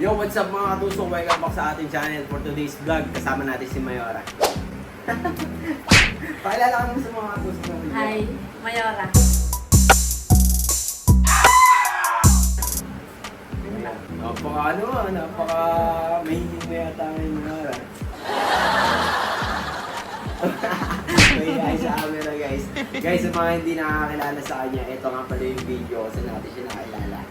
Yo, what's up mga katusok? Welcome back sa ating channel for today's vlog. Kasama natin si Mayora. Pakilala ka naman sa mga katusok naman. Hi, Mayora. Napaka mahilig na yata ngayon Mayora. May sa camera guys. Guys, sa mga hindi nakakilala sa kanya, ito nga pala yung video kasi natin siya nakilala.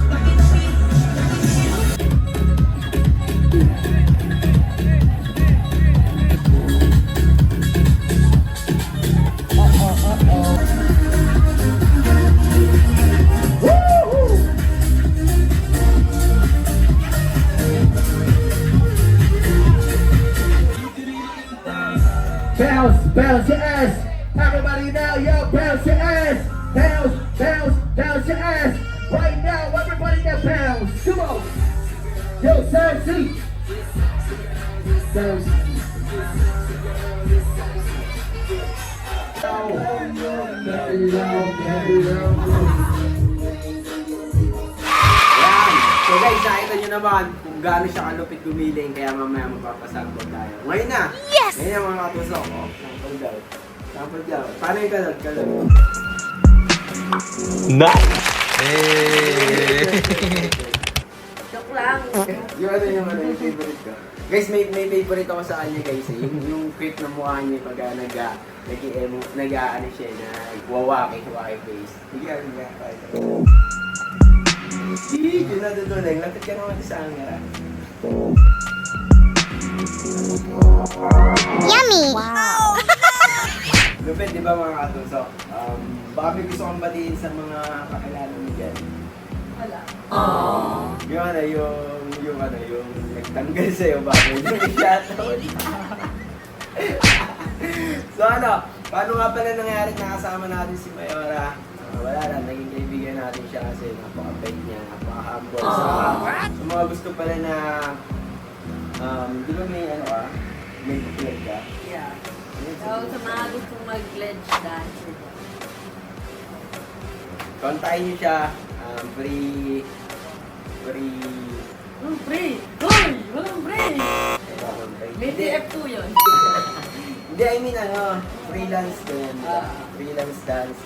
Bounce, bounce your ass. Everybody now, yo, bounce your ass. Bounce, bounce, bounce your ass. Right now, everybody that bounce. Come on. Yo, Cersei. Cersei. Yan! So guys, nakita nyo naman kung gaano siya kalupit gumiling kaya mamaya magpapasample tayo. Ngayon na! Yes! Ngayon na mga katusok. Oh, sample daw. Sample daw. Paano yung kalot? Kalot. Nice! Joke lang. Yung favorite ko. Guys, may favorite ako sa kanya guys eh. Yung creep na mukha niya pag nag-ano siya, nagwawaki face. Sige, yun na tutulang. Lapit ka naman sa angara. Yummy! Wow! Lupit, di ba mga katusok? Baka may gusto kong batiin sa mga kakilala mo dyan. Wala. Yung nagtanggal sa'yo bago yung shoutout. So paano nga pala nangyari nakasama natin si Mayora? Wala lang, naging kaibigan natin siya kasi napaka-bait niya, napaka-humble. Sa mga gusto pala na, di ba may may pledge ka? Yeah. So, sa mga gustong mag-pledge dance. Kontakin niyo siya, free. Walang free! Hoy! Walang free! May TF2 yun. Hindi, I mean freelance din. Freelance dance.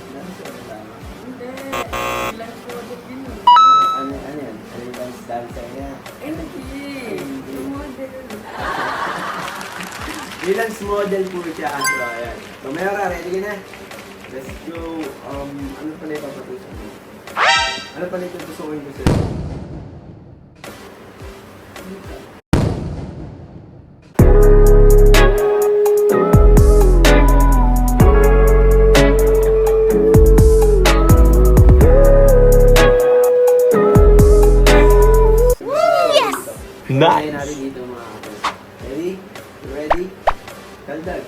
Hindi. Ilang project din yun. Ano yan? Freelance dancer niya. Hindi. Yung model. Freelance model po siya. So, ayan. So, Mayora, ready ka na? Let's go. Ano pala yung papatusan mo? Ano pala yung tutusukin ko sa'yo? Nice! Natin dito mga kapatid. Ready? You ready? Kaldag.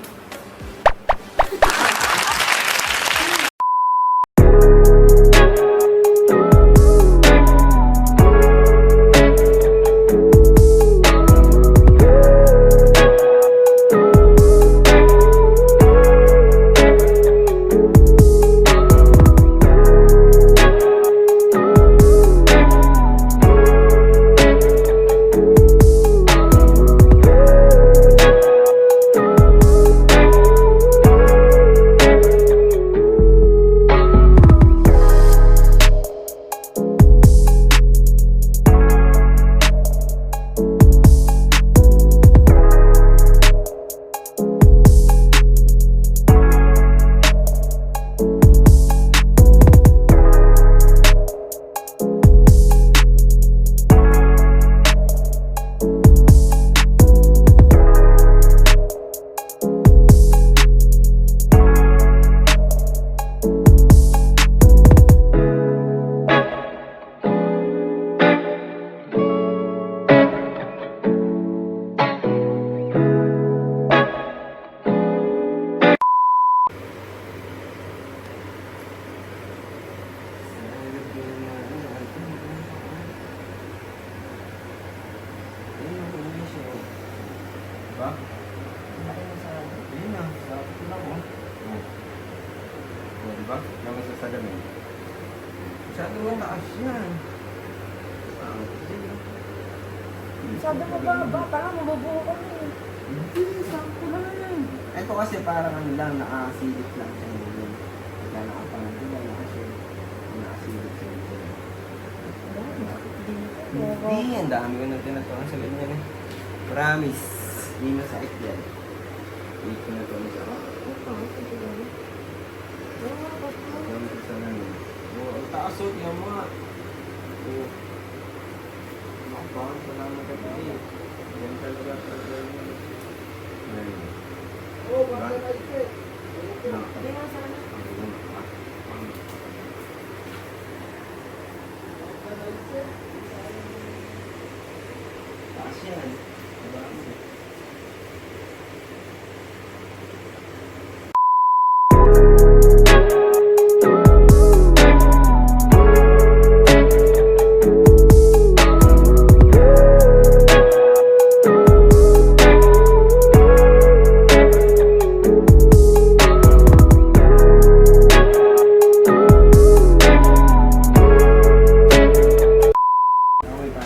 Diba? Ayun na, sarap ito lang oh. Oh, diba? Yung masasalamin. Masyado ang taas yan. Sabi mo ba, parang mabubuo ka na eh. Hindi, sampo lang yan. Ito kasi parang ano lang, nakasilip lang siya ngayon. Wala nakapangalan, wala nakasilip. Nakasilip siya ngayon. Hindi, ang dami ko nang tinatuan sa ganyan eh. Promise, hindi masakit yan. Hindi ko na ito na siya. Ang gusto na yun. Ang taas o, tingnan mo nga. Oo. Nakapaan, salamat ka tayo. Yan talaga sa ganyan. Ayun. Oh, bakit na ito? Hindi nga sana. Taas yan. Diba? Okay pa.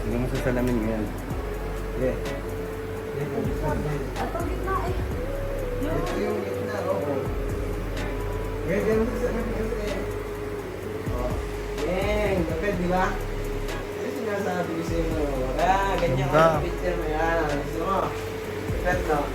Sige mo sa salamin ngayon. Sige. At ang gitna eh. Ito yung gitna, oo. Ganyan mo sa salamin kasi. Oh. Yeng, kapit, di ba? Yung sinasabi ko sa inyo. Ganyan ka sa picture mo yan. Gusto mo? Kapit, no?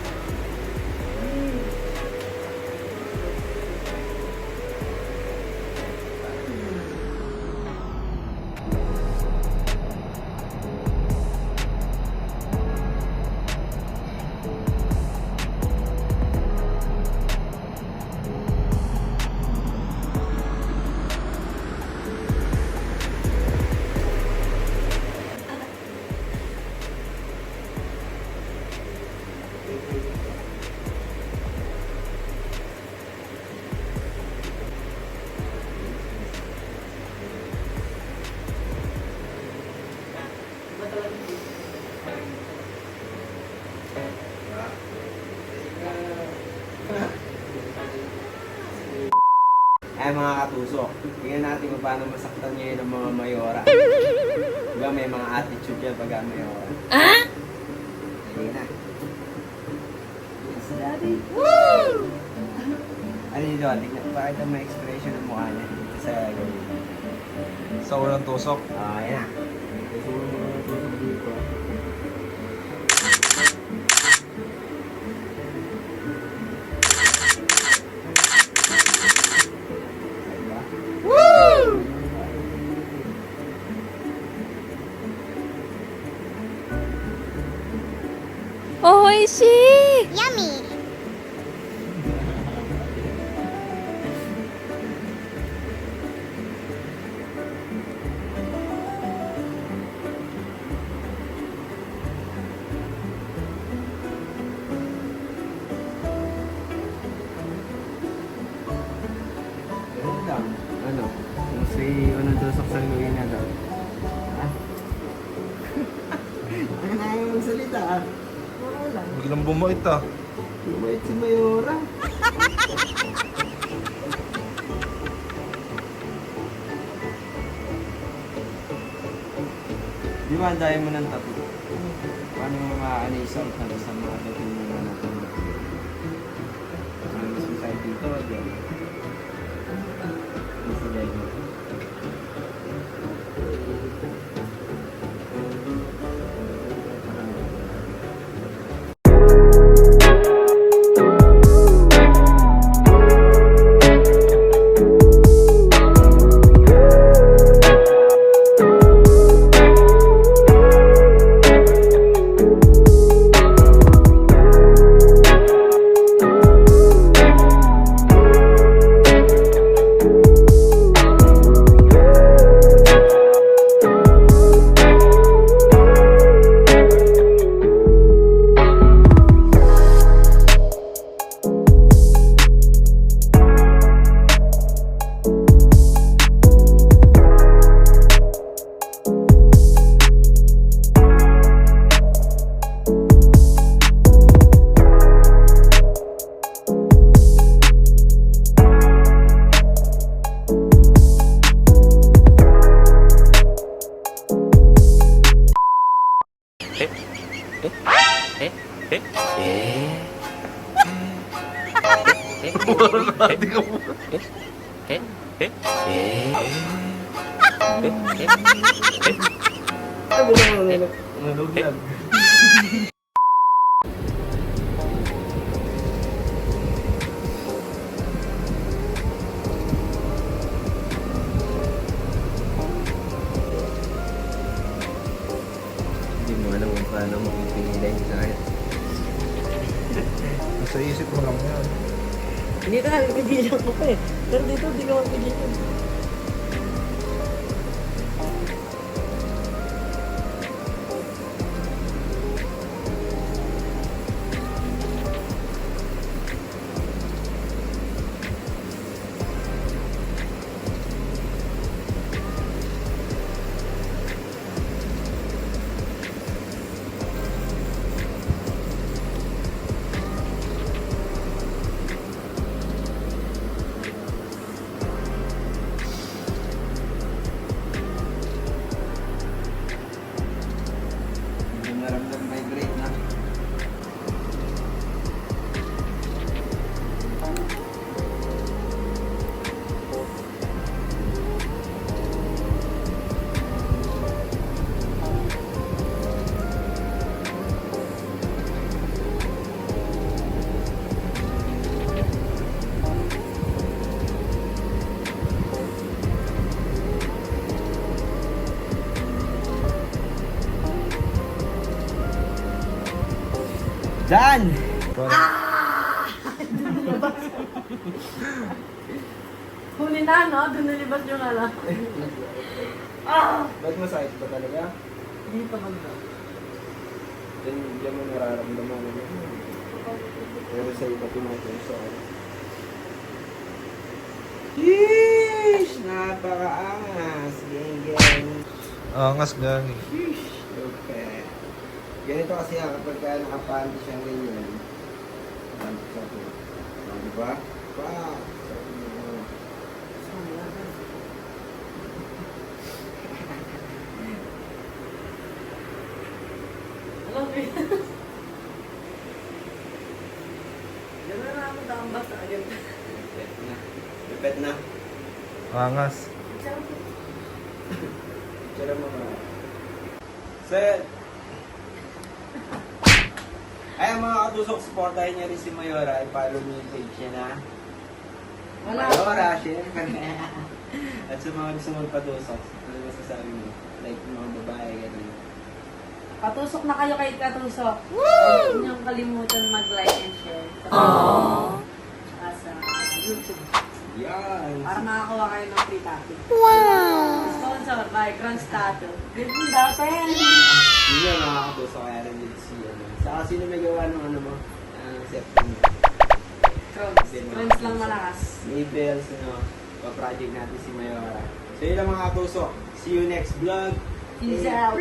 Ay mga katusok, tingnan natin kung paano masaktan niya ng mga mayora. Diba may mga attitude yan pag mayora. Ah? Sige na. Yes, daddy. Ano nito? Tingnan, bakit ang may expression ng mukha niya sa gawin? Sa unang tusok. Ayan na. Kasi yung mga tusok dito. Ganun lang. Ano? Kung si unang tusok sa luwi na daw. Ha? Ano na yung salita ah? Wala. Biglang bumait ah. Lumait si Mayora. Di ba, ang dahil mo ng tattoo? Paano mo ma-anisal ka sa mga tattoo mo na natin? Ano mismo sa'yo dito, diyan? Hindi ka mo. Sabi na naluglag. Hindi mo alam kung paano mapipigilan sa akin. Nasa isip mo lang yan. Hindi ka napipigilan ko pa eh. Pero dito, hindi ka mapigilan. Hindi mo naramdam vibrate na. Dan! Huli na, no? Doon nalibas yung ala. Ba't masakit ba talaga? Dito man daw. Diyan mo nararamdaman mo. Pero sa iba pinupunso. Yeesh! Napakaangas! Gang gang! Angas gang. Okay. Ganito kasi kapag nakapanti siyang ganyan. Diba? Wow! Alam mo yun? Gano'n na ako tambas agad. Pipet na. Pipet na. Angas. Tira mo ba? Set! Ay, mga katusok, supportahin niyo rin si Mayora. I-follow niyo yung page niya na Wala. Mayora, syempre. At sa mga gusto magpatusok, ano masasabi mo? Like, mga babae, gano'n. Patusok na kayo kay Katusok. Huwag niyong kalimutan mag-like and share. Sa sa YouTube. Yan! Para makakuha kayo ng free topic. Wow! Sponsor by Crunch Tattoo. Good mo dati! Yun yan, mga katusok, kaya rin dito si ano. Saka sino may gawa ng ano mo? Septum mo. Crunch lang malakas. Labels, ano, pa-project natin si Mayora. So yun lang mga katusok. See you next vlog. Peace out!